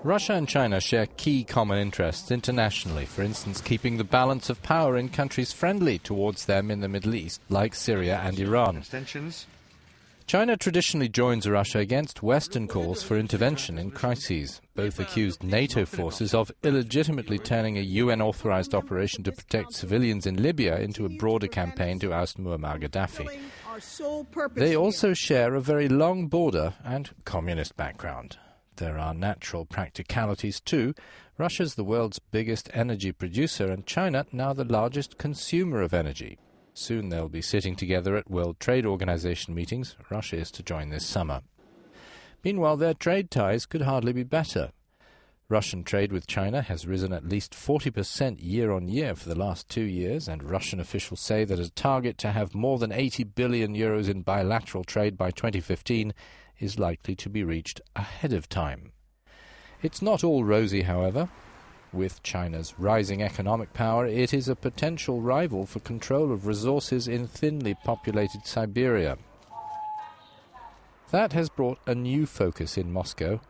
Russia and China share key common interests internationally, for instance, keeping the balance of power in countries friendly towards them in the Middle East, like Syria and Iran. China traditionally joins Russia against Western calls for intervention in crises. Both accused NATO forces of illegitimately turning a UN-authorized operation to protect civilians in Libya into a broader campaign to oust Muammar Gaddafi. They also share a very long border and communist background. There are natural practicalities too. Russia's the world's biggest energy producer and China now the largest consumer of energy. Soon they'll be sitting together at World Trade Organization meetings. Russia is to join this summer. Meanwhile, their trade ties could hardly be better. Russian trade with China has risen at least 40% year-on-year for the last 2 years, and Russian officials say that a target to have more than 80 billion euros in bilateral trade by 2015 is likely to be reached ahead of time. It's not all rosy, however. With China's rising economic power, it is a potential rival for control of resources in thinly populated Siberia. That has brought a new focus in Moscow,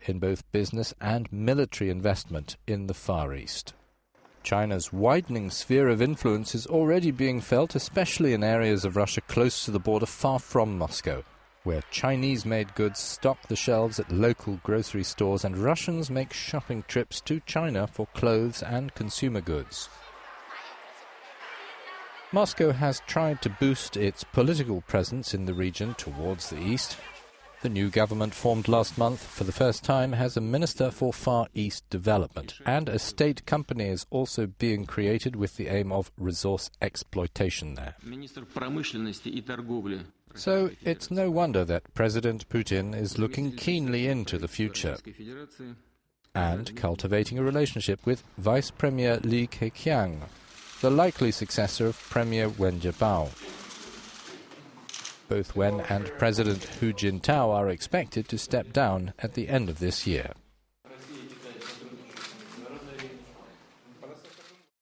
in both business and military investment in the Far East. China's widening sphere of influence is already being felt, especially in areas of Russia close to the border far from Moscow, where Chinese-made goods stock the shelves at local grocery stores and Russians make shopping trips to China for clothes and consumer goods. Moscow has tried to boost its political presence in the region towards the east. The new government, formed last month for the first time, has a Minister for Far East Development, and a state company is also being created with the aim of resource exploitation there. So it's no wonder that President Putin is looking keenly into the future and cultivating a relationship with Vice Premier Li Keqiang, the likely successor of Premier Wen Jiabao. Both Wen and President Hu Jintao are expected to step down at the end of this year.